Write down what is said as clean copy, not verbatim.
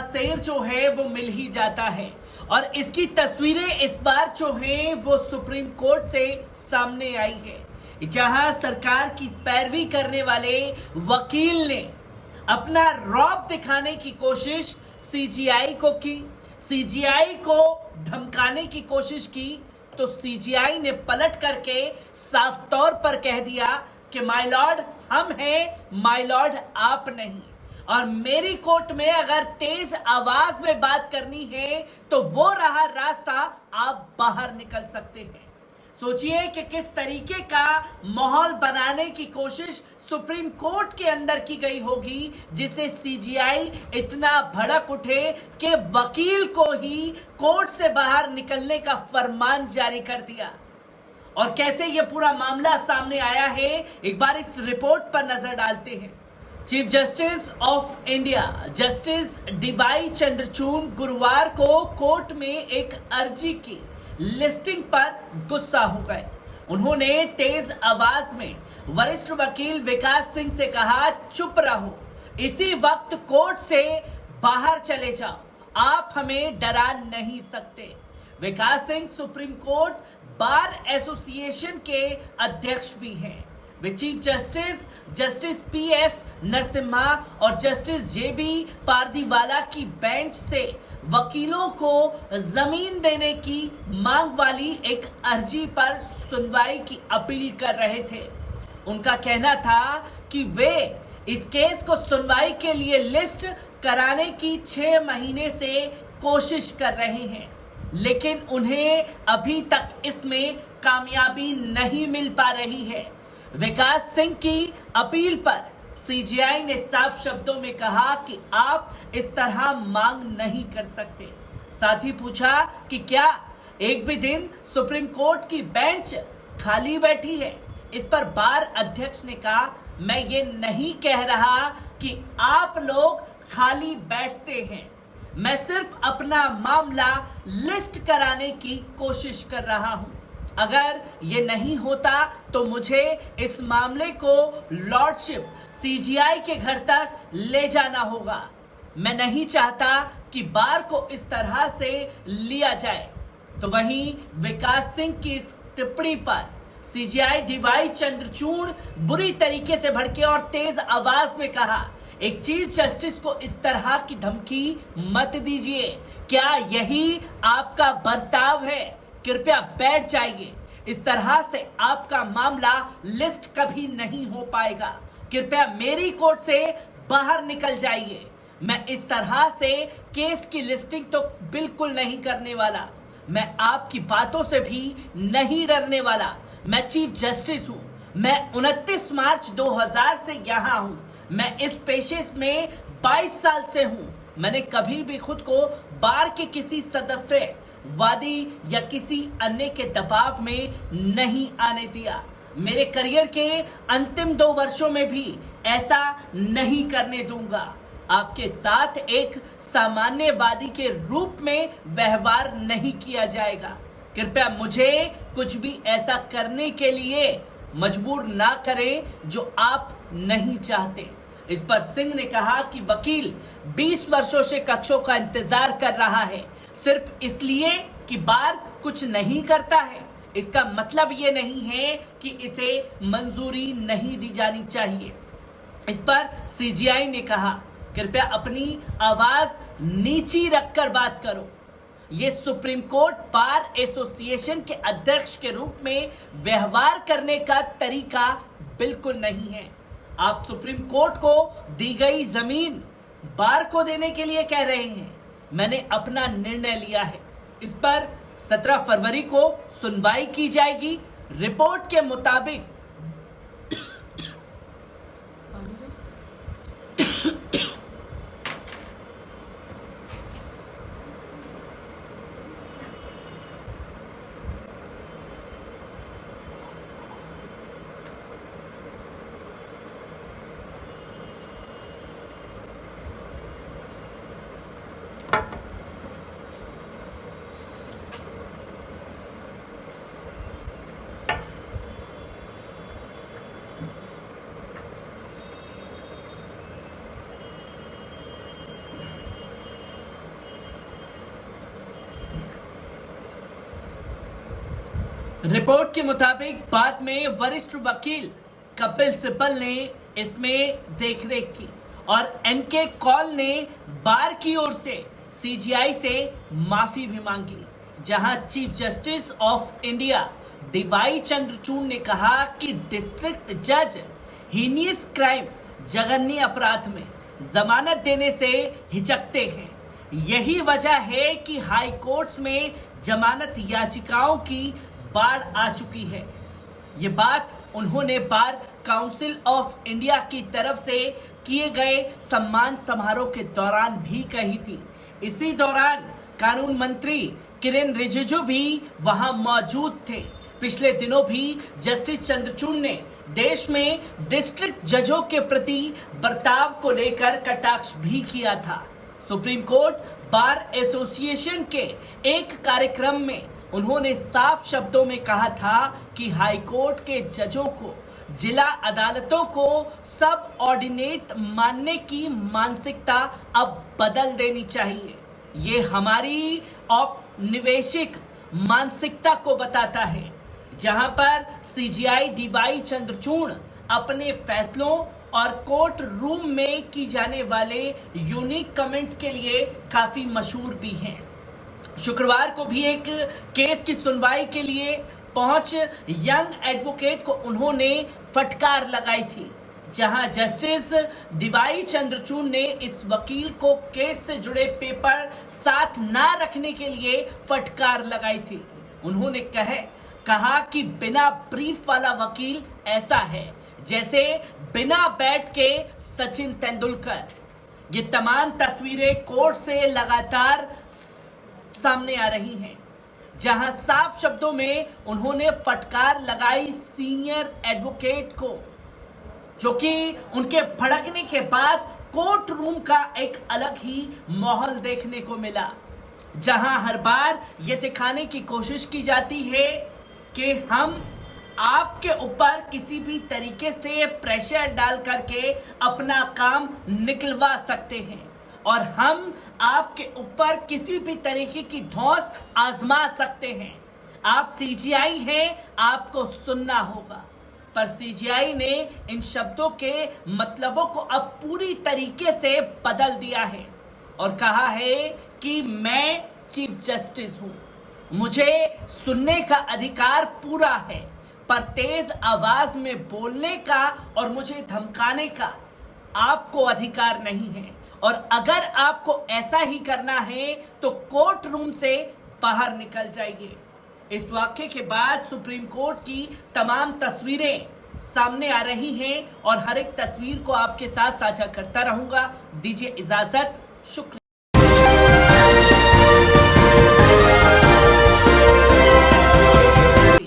शेर जो है वो मिल ही जाता है। और इसकी तस्वीरें इस बार जो हैं वो सुप्रीम कोर्ट से सामने आई है, जहां सरकार की पैरवी करने वाले वकील ने अपना रौब दिखाने की कोशिश सीजीआई को की, सीजीआई को धमकाने की कोशिश की, तो सीजीआई ने पलट करके साफ तौर पर कह दिया कि माय लॉर्ड हम हैं, माय लॉर्ड आप नहीं। और मेरी कोर्ट में अगर तेज आवाज में बात करनी है तो वो रहा रास्ता, आप बाहर निकल सकते हैं। सोचिए कि किस तरीके का माहौल बनाने की कोशिश सुप्रीम कोर्ट के अंदर की गई होगी, जिससे सीजीआई इतना भड़क उठे कि वकील को ही कोर्ट से बाहर निकलने का फरमान जारी कर दिया। और कैसे यह पूरा मामला सामने आया है, एक बार इस रिपोर्ट पर नजर डालते हैं। Chief justice of India justice DY Chandrachud गुरुवार को कोर्ट में एक अर्जी की लिस्टिंग पर गुस्सा हो गए। उन्होंने तेज आवाज में वरिष्ठ वकील विकास सिंह से कहा, चुप रहो, इसी वक्त कोर्ट से बाहर चले जाओ, आप हमें डरा नहीं सकते। Vikas Singh supreme court bar association के अध्यक्ष भी हैं। वे chief justice justice PS Narasimha और जस्टिस जेबी पारदीवाला की बेंच से वकीलों को जमीन देने की मांग वाली एक अर्जी पर सुनवाई की अपील कर रहे थे। उनका कहना था कि वे इस केस को सुनवाई के लिए लिस्ट कराने की 6 महीने से कोशिश कर रहे हैं, लेकिन उन्हें अभी तक इसमें कामयाबी नहीं मिल पा रही है। विकास सिंह की अपील पर सीजीआई ने साफ शब्दों में कहा कि आप इस तरह मांग नहीं कर सकते। साथ ही पूछा कि क्या एक भी दिन सुप्रीम कोर्ट की बेंच खाली बैठी है। इस पर बार अध्यक्ष ने कहा, मैं ये नहीं कह रहा कि आप लोग खाली बैठते हैं, मैं सिर्फ अपना मामला लिस्ट कराने की कोशिश कर रहा हूं। अगर ये नहीं होता तो मुझे इस मामले को लॉर्डशिप सीजीआई के घर तक ले जाना होगा। मैं नहीं चाहता कि बार को इस तरह से लिया जाए। तो वहीं विकास सिंह की इस टिप्पणी पर सीजीआई डीवाई चंद्रचूड़ बुरी तरीके से भड़के और तेज आवाज में कहा, एक चीफ जस्टिस को इस तरह की धमकी मत दीजिए। क्या यही आपका बर्ताव है? कृपया बैठ जाइए। इस तरह से आपका मामला लिस्ट कभी नहीं हो पाएगा। कृपया मेरी कोर्ट से बाहर निकल जाइए। मैं इस तरह से केस की लिस्टिंग तो बिल्कुल नहीं करने वाला। मैं आपकी बातों से भी नहीं डरने वाला। मैं चीफ जस्टिस हूं। मैं 29 मार्च 2000 से यहां हूं। मैं इस पेशे में 22 साल से हूं। मैंने कभी भी खुद को बार के किसी सदस्य, वादी या किसी अन्य के दबाव में नहीं आने दिया। मेरे करियर के अंतिम 2 वर्षों में भी ऐसा नहीं करने दूंगा। आपके साथ एक सामान्यवादी के रूप में व्यवहार नहीं किया जाएगा। कृपया मुझे कुछ भी ऐसा करने के लिए मजबूर ना करें जो आप नहीं चाहते। इस पर सिंह ने कहा कि वकील 20 वर्षों से कक्षों का इंतजार कर रहा है, सिर्फ इसलिए कि बार कुछ नहीं करता है। इसका मतलब ये नहीं है कि इसे मंजूरी नहीं दी जानी चाहिए। इस पर सीजीआई ने कहा, कृपया अपनी आवाज नीची रखकर बात करो। ये सुप्रीम कोर्ट बार एसोसिएशन के अध्यक्ष के रूप में व्यवहार करने का तरीका बिल्कुल नहीं है। आप सुप्रीम कोर्ट को दी गई जमीन बार को देने के लिए कह रहे हैं। मैंने अपना निर्णय लिया है। इस पर 17 फरवरी को सुनवाई की जाएगी। रिपोर्ट के मुताबिक रिपोर्ट के मुताबिक बाद में वरिष्ठ वकील कपिल सिब्बल ने इसमें देखरेख की और एनके कौल ने बार की ओर से सीजीआई से माफी भी मांगी, जहां chief justice of India DY Chandrachud ने कहा कि डिस्ट्रिक्ट जज हीनियस क्राइम जघन्य अपराध में जमानत देने से हिचकते हैं। यही वजह है कि हाई कोर्ट्स में जमानत याचिकाओं की बाढ़ आ चुकी है। ये बात उन्होंने बार काउंसिल ऑफ इंडिया की तरफ से किए गए सम्मान समारोह के दौरान भी कही थी। इसी दौरान कानून मंत्री किरेन रिजिजू भी वहां मौजूद थे। पिछले दिनों भी जस्टिस चंद्रचूड़ ने देश में डिस्ट्रिक्ट जजों के प्रति बर्ताव को लेकर कटाक्ष भी किया था। सुप्रीम कोर्ट बार एसोसिएशन के एक कार्यक्रम में उन्होंने साफ शब्दों में कहा था कि हाई कोर्ट के जजों को जिला अदालतों को सब ऑर्डिनेट मानने की मानसिकता अब बदल देनी चाहिए। ये हमारी औपनिवेशिक मानसिकता को बताता है, जहां पर सीजीआई डीवाई चंद्रचूड़ अपने फैसलों और कोर्ट रूम में की जाने वाले यूनिक कमेंट्स के लिए काफी मशहूर भी हैं। शुक्रवार को भी एक केस की सुनवाई के लिए पहुंच यंग एडवोकेट को उन्होंने फटकार लगाई थी, जहां जस्टिस डीवाई चंद्रचूड़ ने इस वकील को केस से जुड़े पेपर साथ ना रखने के लिए फटकार लगाई थी। उन्होंने कहा कि बिना ब्रीफ वाला वकील ऐसा है जैसे बिना बैट के सचिन तेंदुलकर। ये तमाम तस्वीरें कोर्ट से लगातार सामने आ रही हैं, जहां साफ शब्दों में उन्होंने फटकार लगाई सीनियर एडवोकेट को, जो कि उनके भड़कने के बाद कोर्ट रूम का एक अलग ही माहौल देखने को मिला, जहां हर बार ये दिखाने की कोशिश की जाती है कि हम आपके ऊपर किसी भी तरीके से प्रेशर डाल करके अपना काम निकलवा सकते हैं और हम आपके ऊपर किसी भी तरीके की धौंस आजमा सकते हैं। आप सीजीआई हैं, आपको सुनना होगा। पर सीजीआई ने इन शब्दों के मतलबों को अब पूरी तरीके से बदल दिया है और कहा है कि मैं चीफ जस्टिस हूं, मुझे सुनने का अधिकार पूरा है, पर तेज आवाज में बोलने का और मुझे धमकाने का आपको अधिकार नहीं है। और अगर आपको ऐसा ही करना है तो कोर्ट रूम से बाहर निकल जाइए। इस वाक्य के बाद सुप्रीम कोर्ट की तमाम तस्वीरें सामने आ रही हैं और हर एक तस्वीर को आपके साथ साझा करता रहूंगा। दीजिए इजाजत, शुक्रिया।